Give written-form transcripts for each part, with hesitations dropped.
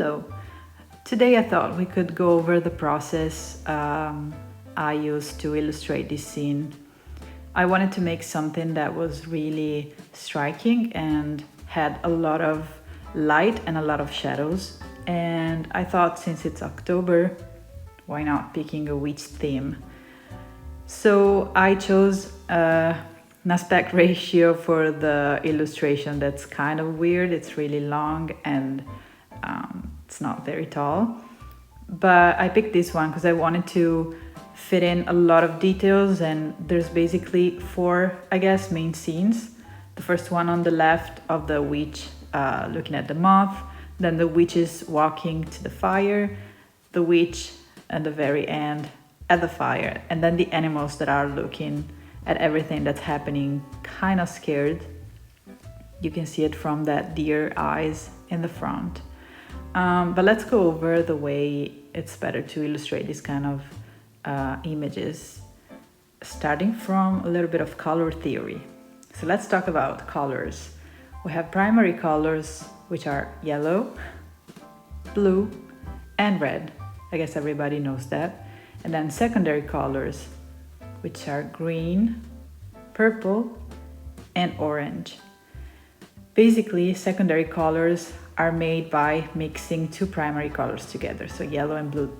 Hello! Today I thought we could go over the process I used to illustrate this scene. I wanted to make something that was really striking and had a lot of light and a lot of shadows. And I thought since it's October, why not picking a witch theme? So I chose an aspect ratio for the illustration that's kind of weird. It's really long and it's not very tall. But I picked this one because I wanted to fit in a lot of details, and there's basically four, I guess, main scenes. The first one on the left of the witch looking at the moth, then the witches walking to the fire, the witch at the very end at the fire, and then the animals that are looking at everything that's happening, kind of scared. You can see it from that deer eyes in the front. But let's go over the way it's better to illustrate these kind of images, starting from a little bit of color theory. So let's talk about colors. We have primary colors, which are yellow, blue, and red. I guess everybody knows that. And then secondary colors, which are green, purple, and orange. Basically, secondary colors are made by mixing two primary colors together. So yellow and blue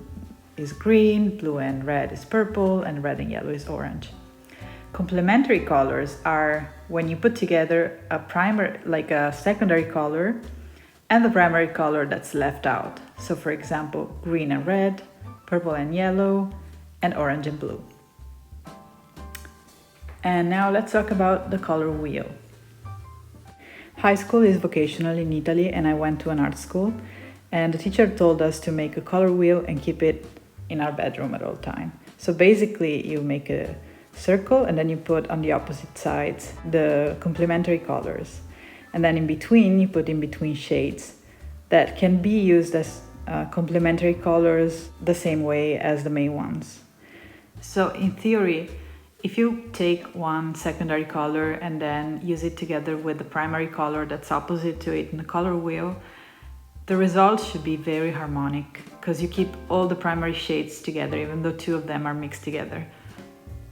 is green, blue and red is purple, and red and yellow is orange. Complementary colors are when you put together a secondary color and the primary color that's left out. So for example, green and red, purple and yellow, and orange and blue. And now let's talk about the color wheel. High school is vocational in Italy, and I went to an art school, and the teacher told us to make a color wheel and keep it in our bedroom at all time. So basically you make a circle and then you put on the opposite sides the complementary colors, and then in between you put in between shades that can be used as complementary colors the same way as the main ones. So in theory, if you take one secondary color and then use it together with the primary color that's opposite to it in the color wheel, the result should be very harmonic because you keep all the primary shades together, even though two of them are mixed together.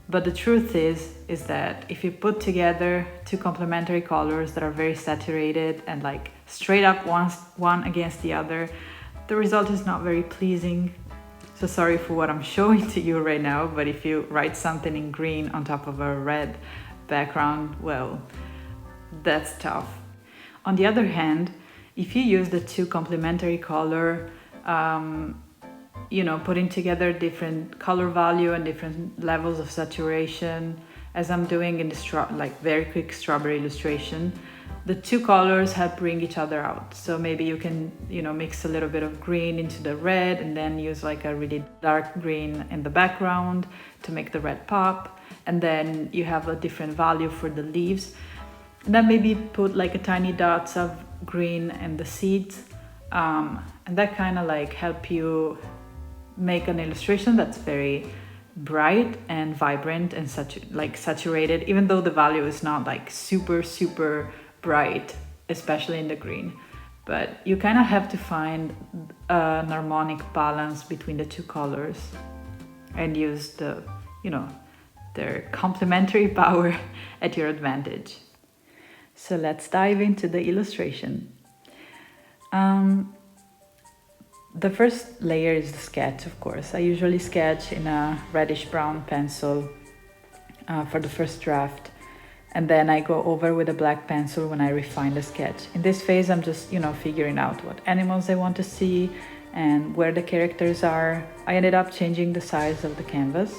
But the truth is that if you put together two complementary colors that are very saturated and like straight up one against the other, the result is not very pleasing. So sorry for what I'm showing to you right now, but if you write something in green on top of a red background, well, that's tough. On the other hand, if you use the two complementary color, putting together different color value and different levels of saturation, as I'm doing in the very quick strawberry illustration, the two colors help bring each other out. So maybe you can, mix a little bit of green into the red and then use like a really dark green in the background to make the red pop. And then you have a different value for the leaves. And then maybe put like a tiny dots of green in the seeds. And that kind of like help you make an illustration that's very bright and vibrant and saturated, even though the value is not like super, super bright, especially in the green. But you kind of have to find an harmonic balance between the two colors and use their complementary power at your advantage. So let's dive into the illustration. The first layer is the sketch, of course. I usually sketch in a reddish brown pencil for the first draft. And then I go over with a black pencil when I refine the sketch. In this phase, I'm just, figuring out what animals I want to see and where the characters are. I ended up changing the size of the canvas.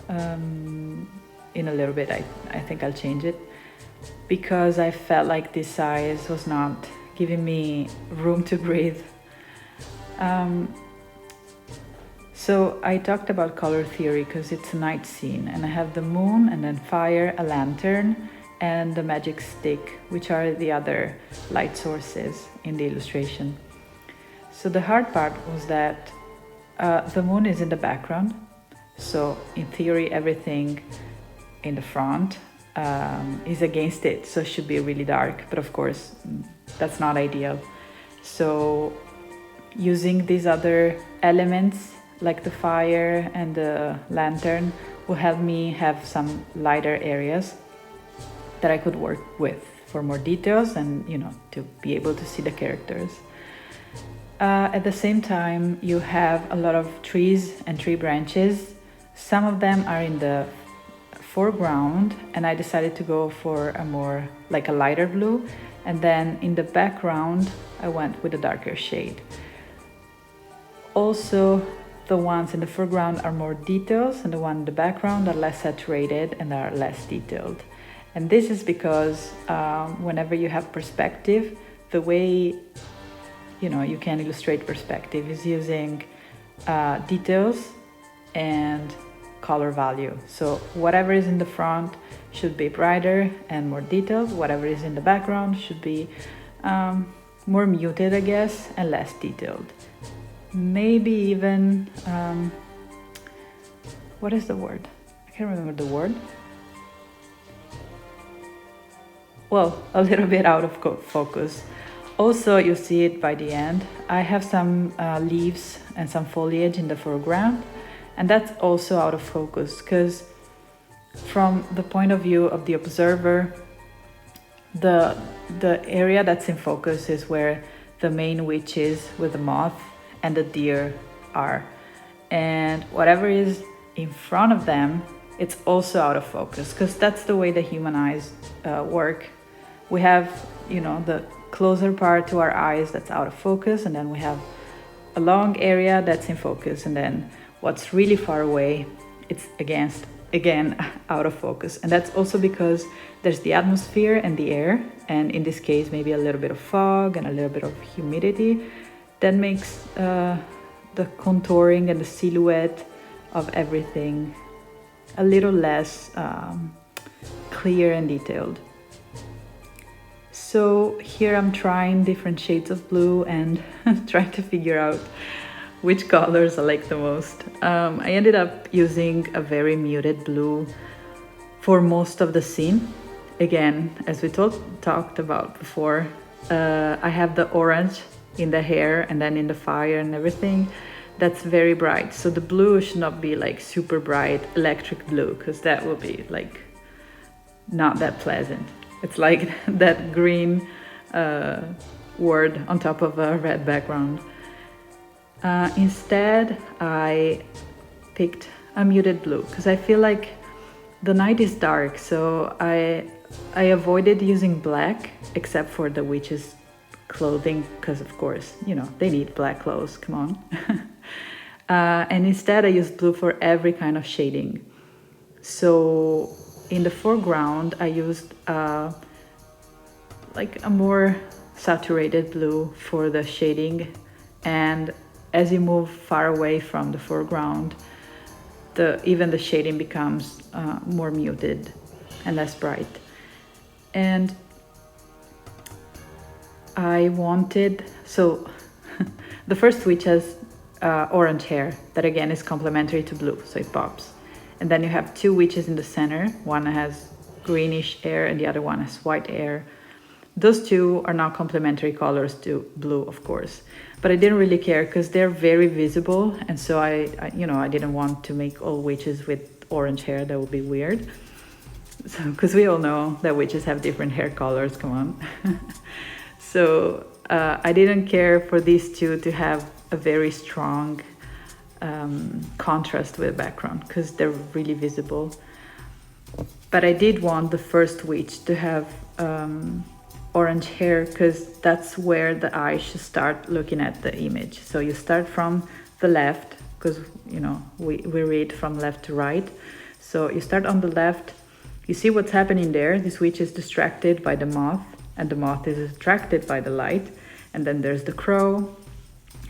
In a little bit, I think I'll change it because I felt like this size was not giving me room to breathe. So I talked about color theory because it's a night scene, and I have the moon and then fire, a lantern, and the magic stick, which are the other light sources in the illustration. So the hard part was that the moon is in the background. So in theory, everything in the front is against it, so it should be really dark. But of course, that's not ideal. So using these other elements like the fire and the lantern will help me have some lighter areas that I could work with for more details and, you know, to be able to see the characters. At the same time, you have a lot of trees and tree branches. Some of them are in the foreground, and I decided to go for a more like a lighter blue, and then in the background I went with a darker shade. Also, the ones in the foreground are more details and the ones in the background are less saturated and are less detailed. And this is because whenever you have perspective, the way you can illustrate perspective is using details and color value. So whatever is in the front should be brighter and more detailed. Whatever is in the background should be more muted, I guess, and less detailed. Maybe even, what is the word? I can't remember the word. Well, a little bit out of focus. Also, you see it by the end. I have some leaves and some foliage in the foreground, and that's also out of focus because from the point of view of the observer, the area that's in focus is where the main witch is with the moth and the deer are. And whatever is in front of them, it's also out of focus because that's the way the human eyes work. We have, the closer part to our eyes that's out of focus, and then we have a long area that's in focus, and then what's really far away, it's again out of focus. And that's also because there's the atmosphere and the air, and in this case maybe a little bit of fog and a little bit of humidity that makes the contouring and the silhouette of everything a little less clear and detailed. So here I'm trying different shades of blue and trying to figure out which colors I like the most. I ended up using a very muted blue for most of the scene. Again, as we talked about before, I have the orange in the hair and then in the fire and everything. That's very bright. So the blue should not be like super bright electric blue, because that will be like not that pleasant. It's like that green word on top of a red background. Instead, I picked a muted blue because I feel like the night is dark, so I avoided using black except for the witches' clothing because, of course, they need black clothes, come on. And instead I used blue for every kind of shading. So in the foreground I used like a more saturated blue for the shading, and as you move far away from the foreground, even the shading becomes more muted and less bright. And I wanted, so the first witch has orange hair that again is complementary to blue, so it pops. And then you have two witches in the center. One has greenish hair and the other one has white hair. Those two are now complementary colors to blue, of course, but I didn't really care because they're very visible, and so I didn't want to make all witches with orange hair. That would be weird. So, because we all know that witches have different hair colors, come on. So I didn't care for these two to have a very strong contrast with the background because they're really visible. But I did want the first witch to have orange hair because that's where the eye should start looking at the image. So you start from the left because we read from left to right. So you start on the left, you see what's happening there. This witch is distracted by the moth, and the moth is attracted by the light. And then there's the crow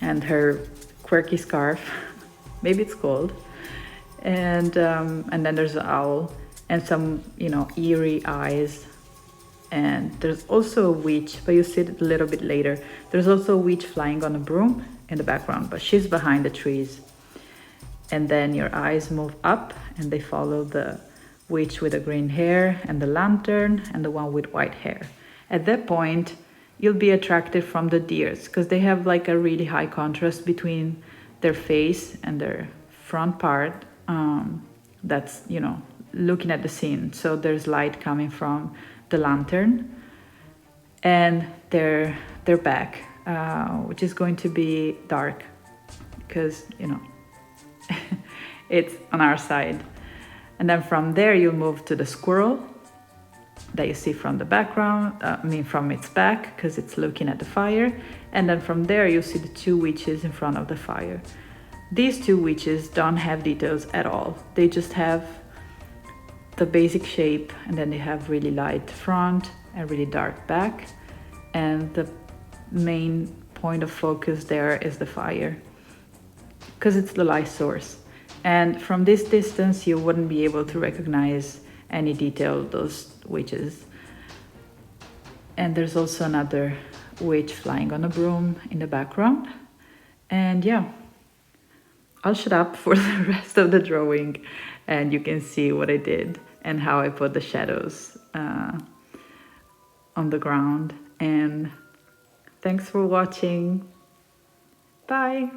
and her quirky scarf, maybe it's gold, and then there's the owl and some eerie eyes. And there's also a witch, but you see it a little bit later. There's also a witch flying on a broom in the background, but she's behind the trees. And then your eyes move up and they follow the witch with the green hair and the lantern and the one with white hair. At that point, you'll be attracted from the deers because they have like a really high contrast between their face and their front part. That's, you know, looking at the scene. So there's light coming from the lantern and their back, which is going to be dark because, you know, it's on our side. And then from there you'll move to the squirrel that you see from the background, from its back, because it's looking at the fire. And then from there you'll see the two witches in front of the fire. These two witches don't have details at all. They just have the basic shape, and then they have really light front and really dark back. And the main point of focus there is the fire, because it's the light source. And from this distance, you wouldn't be able to recognize any detail of those witches. And there's also another witch flying on a broom in the background. And yeah, I'll shut up for the rest of the drawing and you can see what I did and how I put the shadows on the ground. And thanks for watching. Bye.